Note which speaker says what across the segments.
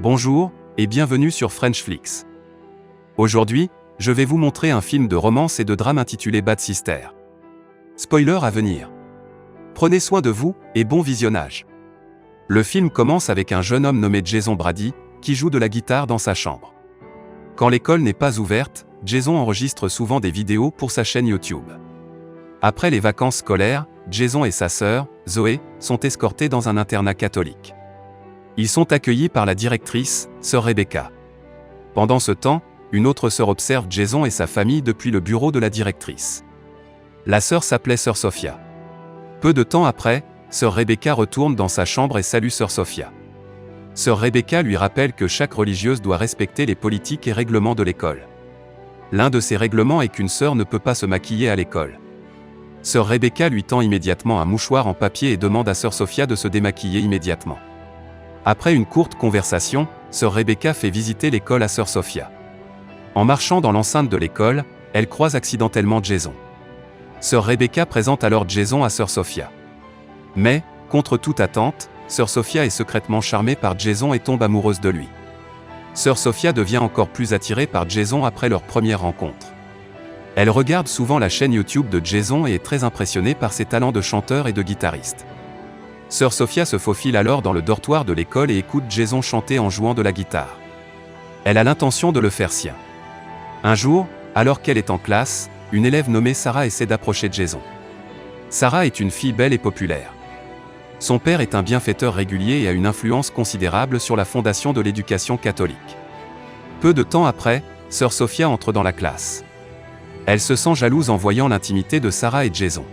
Speaker 1: Bonjour, et bienvenue sur Frenchflix. Aujourd'hui, je vais vous montrer un film de romance et de drame intitulé Bad Sister. Spoiler à venir. Prenez soin de vous, et bon visionnage. Le film commence avec un jeune homme nommé Jason Brady, qui joue de la guitare dans sa chambre. Quand l'école n'est pas ouverte, Jason enregistre souvent des vidéos pour sa chaîne YouTube. Après les vacances scolaires, Jason et sa sœur, Zoé, sont escortés dans un internat catholique. Ils sont accueillis par la directrice, sœur Rebecca. Pendant ce temps, une autre sœur observe Jason et sa famille depuis le bureau de la directrice. La sœur s'appelait sœur Sophia. Peu de temps après, sœur Rebecca retourne dans sa chambre et salue sœur Sophia. Sœur Rebecca lui rappelle que chaque religieuse doit respecter les politiques et règlements de l'école. L'un de ces règlements est qu'une sœur ne peut pas se maquiller à l'école. Sœur Rebecca lui tend immédiatement un mouchoir en papier et demande à sœur Sophia de se démaquiller immédiatement. Après une courte conversation, sœur Rebecca fait visiter l'école à sœur Sophia. En marchant dans l'enceinte de l'école, elle croise accidentellement Jason. Sœur Rebecca présente alors Jason à sœur Sophia. Mais, contre toute attente, sœur Sophia est secrètement charmée par Jason et tombe amoureuse de lui. Sœur Sophia devient encore plus attirée par Jason après leur première rencontre. Elle regarde souvent la chaîne YouTube de Jason et est très impressionnée par ses talents de chanteur et de guitariste. Sœur Sophia se faufile alors dans le dortoir de l'école et écoute Jason chanter en jouant de la guitare. Elle a l'intention de le faire sien. Un jour, alors qu'elle est en classe, une élève nommée Sarah essaie d'approcher Jason. Sarah est une fille belle et populaire. Son père est un bienfaiteur régulier et a une influence considérable sur la fondation de l'éducation catholique. Peu de temps après, sœur Sophia entre dans la classe. Elle se sent jalouse en voyant l'intimité de Sarah et Jason.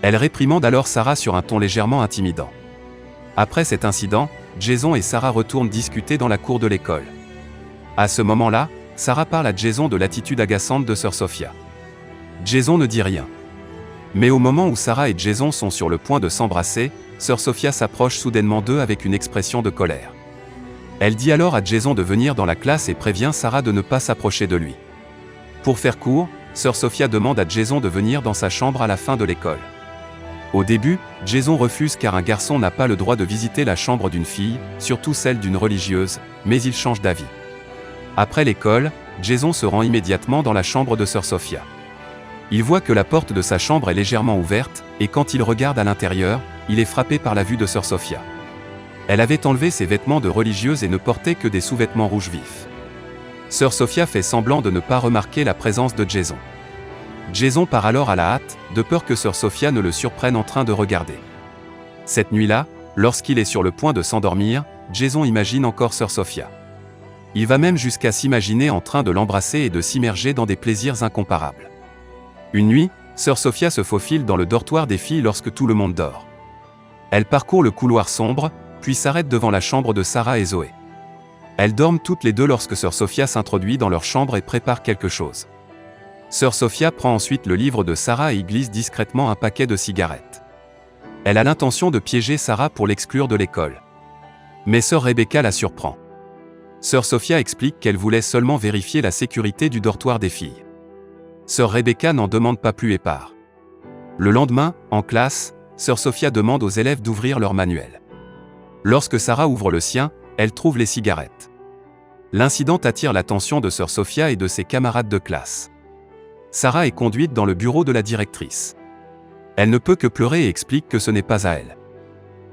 Speaker 1: Elle réprimande alors Sarah sur un ton légèrement intimidant. Après cet incident, Jason et Sarah retournent discuter dans la cour de l'école. À ce moment-là, Sarah parle à Jason de l'attitude agaçante de sœur Sophia. Jason ne dit rien. Mais au moment où Sarah et Jason sont sur le point de s'embrasser, sœur Sophia s'approche soudainement d'eux avec une expression de colère. Elle dit alors à Jason de venir dans la classe et prévient Sarah de ne pas s'approcher de lui. Pour faire court, sœur Sophia demande à Jason de venir dans sa chambre à la fin de l'école. Au début, Jason refuse car un garçon n'a pas le droit de visiter la chambre d'une fille, surtout celle d'une religieuse, mais il change d'avis. Après l'école, Jason se rend immédiatement dans la chambre de sœur Sophia. Il voit que la porte de sa chambre est légèrement ouverte, et quand il regarde à l'intérieur, il est frappé par la vue de sœur Sophia. Elle avait enlevé ses vêtements de religieuse et ne portait que des sous-vêtements rouges vifs. Sœur Sophia fait semblant de ne pas remarquer la présence de Jason. Jason part alors à la hâte, de peur que sœur Sophia ne le surprenne en train de regarder. Cette nuit-là, lorsqu'il est sur le point de s'endormir, Jason imagine encore sœur Sophia. Il va même jusqu'à s'imaginer en train de l'embrasser et de s'immerger dans des plaisirs incomparables. Une nuit, sœur Sophia se faufile dans le dortoir des filles lorsque tout le monde dort. Elle parcourt le couloir sombre, puis s'arrête devant la chambre de Sarah et Zoé. Elles dorment toutes les deux lorsque sœur Sophia s'introduit dans leur chambre et prépare quelque chose. Sœur Sophia prend ensuite le livre de Sarah et y glisse discrètement un paquet de cigarettes. Elle a l'intention de piéger Sarah pour l'exclure de l'école. Mais sœur Rebecca la surprend. Sœur Sophia explique qu'elle voulait seulement vérifier la sécurité du dortoir des filles. Sœur Rebecca n'en demande pas plus et part. Le lendemain, en classe, sœur Sophia demande aux élèves d'ouvrir leur manuel. Lorsque Sarah ouvre le sien, elle trouve les cigarettes. L'incident attire l'attention de sœur Sophia et de ses camarades de classe. Sarah est conduite dans le bureau de la directrice. Elle ne peut que pleurer et explique que ce n'est pas à elle.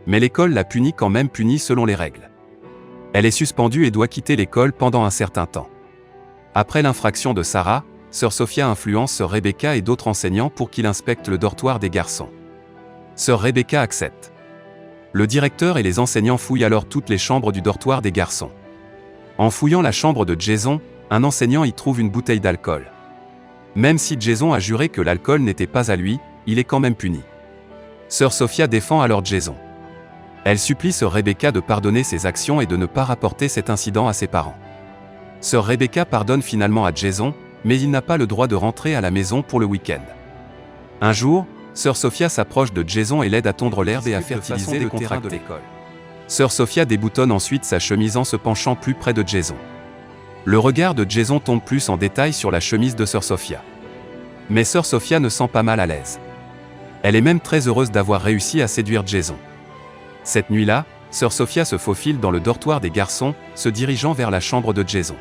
Speaker 1: Mais l'école la punit quand même selon les règles. Elle est suspendue et doit quitter l'école pendant un certain temps. Après l'infraction de Sarah, sœur Sophia influence sœur Rebecca et d'autres enseignants pour qu'ils inspectent le dortoir des garçons. Sœur Rebecca accepte. Le directeur et les enseignants fouillent alors toutes les chambres du dortoir des garçons. En fouillant la chambre de Jason, un enseignant y trouve une bouteille d'alcool. Même si Jason a juré que l'alcool n'était pas à lui, il est quand même puni. Sœur Sophia défend alors Jason. Elle supplie sœur Rebecca de pardonner ses actions et de ne pas rapporter cet incident à ses parents. Sœur Rebecca pardonne finalement à Jason, mais il n'a pas le droit de rentrer à la maison pour le week-end. Un jour, sœur Sophia s'approche de Jason et l'aide à tondre l'herbe et à fertiliser le terrain de l'école. Sœur Sophia déboutonne ensuite sa chemise en se penchant plus près de Jason. Le regard de Jason tombe plus en détail sur la chemise de sœur Sophia. Mais sœur Sophia ne sent pas mal à l'aise. Elle est même très heureuse d'avoir réussi à séduire Jason. Cette nuit-là, sœur Sophia se faufile dans le dortoir des garçons, se dirigeant vers la chambre de Jason.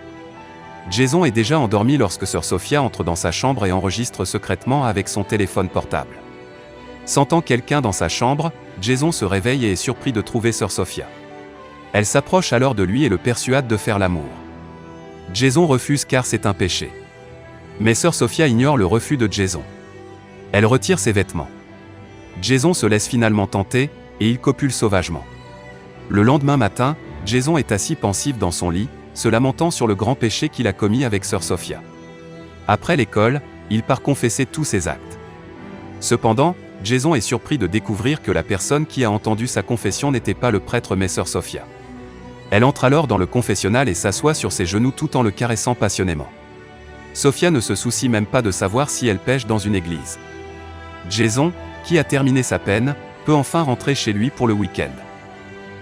Speaker 1: Jason est déjà endormi lorsque sœur Sophia entre dans sa chambre et enregistre secrètement avec son téléphone portable. Sentant quelqu'un dans sa chambre, Jason se réveille et est surpris de trouver sœur Sophia. Elle s'approche alors de lui et le persuade de faire l'amour. Jason refuse car c'est un péché. Mais sœur Sophia ignore le refus de Jason. Elle retire ses vêtements. Jason se laisse finalement tenter, et il copule sauvagement. Le lendemain matin, Jason est assis pensif dans son lit, se lamentant sur le grand péché qu'il a commis avec sœur Sophia. Après l'école, il part confesser tous ses actes. Cependant, Jason est surpris de découvrir que la personne qui a entendu sa confession n'était pas le prêtre mais sœur Sophia. Elle entre alors dans le confessionnal et s'assoit sur ses genoux tout en le caressant passionnément. Sophia ne se soucie même pas de savoir si elle pêche dans une église. Jason, qui a terminé sa peine, peut enfin rentrer chez lui pour le week-end.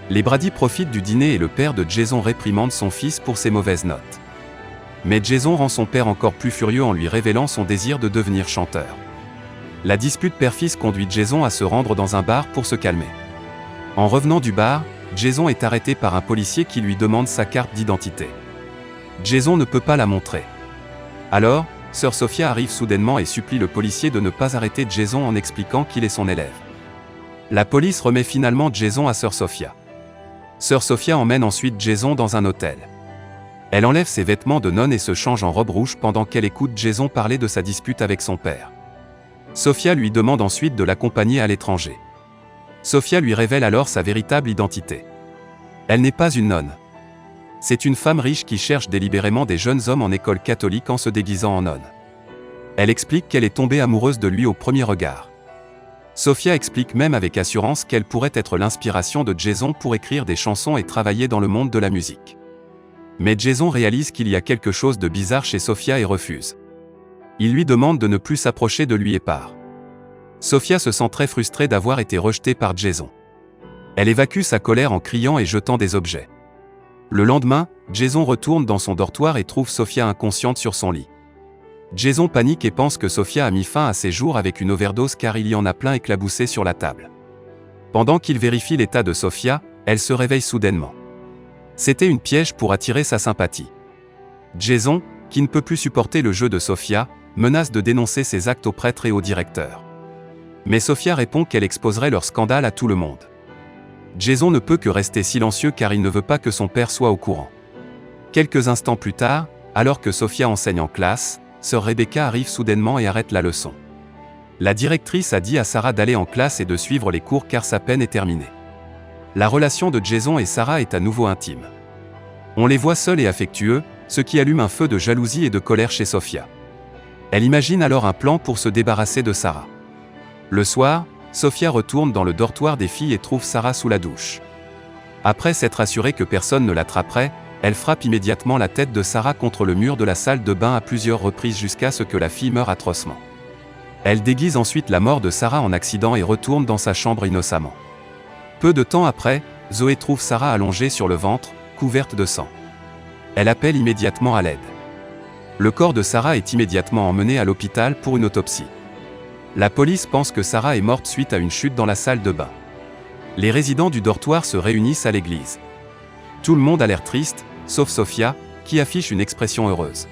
Speaker 1: Les Brady profitent du dîner et le père de Jason réprimande son fils pour ses mauvaises notes. Mais Jason rend son père encore plus furieux en lui révélant son désir de devenir chanteur. La dispute père-fils conduit Jason à se rendre dans un bar pour se calmer. En revenant du bar, Jason est arrêté par un policier qui lui demande sa carte d'identité. Jason ne peut pas la montrer. Alors, sœur Sophia arrive soudainement et supplie le policier de ne pas arrêter Jason en expliquant qu'il est son élève. La police remet finalement Jason à sœur Sophia. Sœur Sophia emmène ensuite Jason dans un hôtel. Elle enlève ses vêtements de nonne et se change en robe rouge pendant qu'elle écoute Jason parler de sa dispute avec son père. Sophia lui demande ensuite de l'accompagner à l'étranger. Sophia lui révèle alors sa véritable identité. Elle n'est pas une nonne. C'est une femme riche qui cherche délibérément des jeunes hommes en école catholique en se déguisant en nonne. Elle explique qu'elle est tombée amoureuse de lui au premier regard. Sophia explique même avec assurance qu'elle pourrait être l'inspiration de Jason pour écrire des chansons et travailler dans le monde de la musique. Mais Jason réalise qu'il y a quelque chose de bizarre chez Sophia et refuse. Il lui demande de ne plus s'approcher de lui et part. Sophia se sent très frustrée d'avoir été rejetée par Jason. Elle évacue sa colère en criant et jetant des objets. Le lendemain, Jason retourne dans son dortoir et trouve Sophia inconsciente sur son lit. Jason panique et pense que Sophia a mis fin à ses jours avec une overdose car il y en a plein éclaboussé sur la table. Pendant qu'il vérifie l'état de Sophia, elle se réveille soudainement. C'était une piège pour attirer sa sympathie. Jason, qui ne peut plus supporter le jeu de Sophia, menace de dénoncer ses actes au prêtre et au directeur. Mais Sophia répond qu'elle exposerait leur scandale à tout le monde. Jason ne peut que rester silencieux car il ne veut pas que son père soit au courant. Quelques instants plus tard, alors que Sophia enseigne en classe, sœur Rebecca arrive soudainement et arrête la leçon. La directrice a dit à Sarah d'aller en classe et de suivre les cours car sa peine est terminée. La relation de Jason et Sarah est à nouveau intime. On les voit seuls et affectueux, ce qui allume un feu de jalousie et de colère chez Sophia. Elle imagine alors un plan pour se débarrasser de Sarah. Le soir, Sophia retourne dans le dortoir des filles et trouve Sarah sous la douche. Après s'être assurée que personne ne l'attraperait, elle frappe immédiatement la tête de Sarah contre le mur de la salle de bain à plusieurs reprises jusqu'à ce que la fille meure atrocement. Elle déguise ensuite la mort de Sarah en accident et retourne dans sa chambre innocemment. Peu de temps après, Zoé trouve Sarah allongée sur le ventre, couverte de sang. Elle appelle immédiatement à l'aide. Le corps de Sarah est immédiatement emmené à l'hôpital pour une autopsie. La police pense que Sarah est morte suite à une chute dans la salle de bain. Les résidents du dortoir se réunissent à l'église. Tout le monde a l'air triste, sauf Sophia, qui affiche une expression heureuse.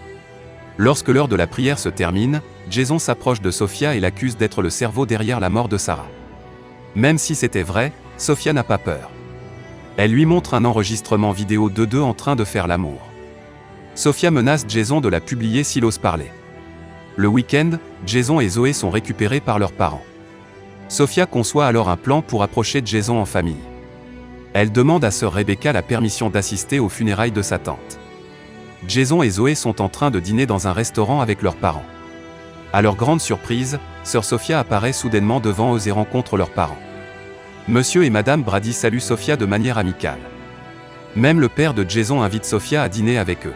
Speaker 1: Lorsque l'heure de la prière se termine, Jason s'approche de Sophia et l'accuse d'être le cerveau derrière la mort de Sarah. Même si c'était vrai, Sophia n'a pas peur. Elle lui montre un enregistrement vidéo d'eux deux en train de faire l'amour. Sophia menace Jason de la publier s'il ose parler. Le week-end, Jason et Zoé sont récupérés par leurs parents. Sophia conçoit alors un plan pour approcher Jason en famille. Elle demande à sœur Rebecca la permission d'assister aux funérailles de sa tante. Jason et Zoé sont en train de dîner dans un restaurant avec leurs parents. À leur grande surprise, sœur Sophia apparaît soudainement devant eux et rencontre leurs parents. Monsieur et madame Brady saluent Sophia de manière amicale. Même le père de Jason invite Sophia à dîner avec eux.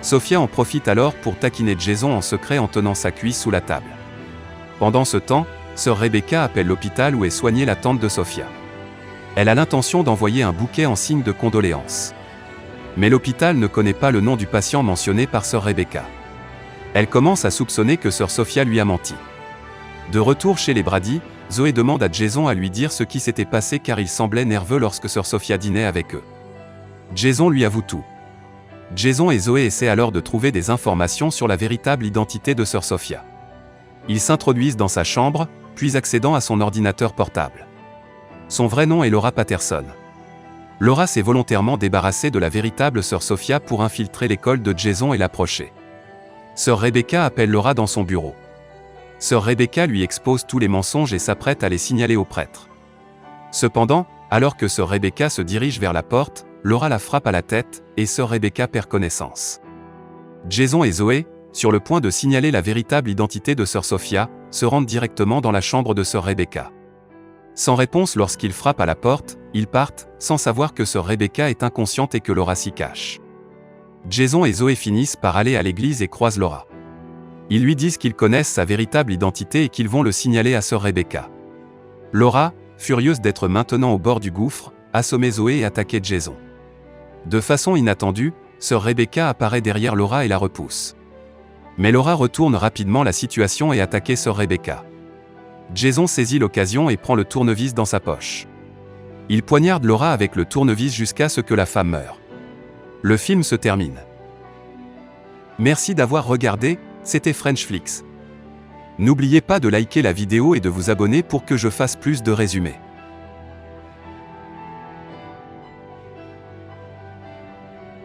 Speaker 1: Sophia en profite alors pour taquiner Jason en secret en tenant sa cuisse sous la table. Pendant ce temps, sœur Rebecca appelle l'hôpital où est soignée la tante de Sophia. Elle a l'intention d'envoyer un bouquet en signe de condoléances. Mais l'hôpital ne connaît pas le nom du patient mentionné par sœur Rebecca. Elle commence à soupçonner que sœur Sophia lui a menti. De retour chez les Brady, Zoé demande à Jason à lui dire ce qui s'était passé car il semblait nerveux lorsque Sœur Sophia dînait avec eux. Jason lui avoue tout. Jason et Zoé essaient alors de trouver des informations sur la véritable identité de Sœur Sophia. Ils s'introduisent dans sa chambre, puis accédant à son ordinateur portable. Son vrai nom est Laura Patterson. Laura s'est volontairement débarrassée de la véritable Sœur Sophia pour infiltrer l'école de Jason et l'approcher. Sœur Rebecca appelle Laura dans son bureau. Sœur Rebecca lui expose tous les mensonges et s'apprête à les signaler au prêtre. Cependant, alors que Sœur Rebecca se dirige vers la porte, Laura la frappe à la tête, et Sœur Rebecca perd connaissance. Jason et Zoé, sur le point de signaler la véritable identité de Sœur Sophia, se rendent directement dans la chambre de Sœur Rebecca. Sans réponse lorsqu'ils frappent à la porte, ils partent, sans savoir que Sœur Rebecca est inconsciente et que Laura s'y cache. Jason et Zoé finissent par aller à l'église et croisent Laura. Ils lui disent qu'ils connaissent sa véritable identité et qu'ils vont le signaler à Sœur Rebecca. Laura, furieuse d'être maintenant au bord du gouffre, assomme Zoé et attaque Jason. De façon inattendue, Sœur Rebecca apparaît derrière Laura et la repousse. Mais Laura retourne rapidement la situation et attaque Sœur Rebecca. Jason saisit l'occasion et prend le tournevis dans sa poche. Il poignarde Laura avec le tournevis jusqu'à ce que la femme meure. Le film se termine. Merci d'avoir regardé, c'était Frenchflix. N'oubliez pas de liker la vidéo et de vous abonner pour que je fasse plus de résumés.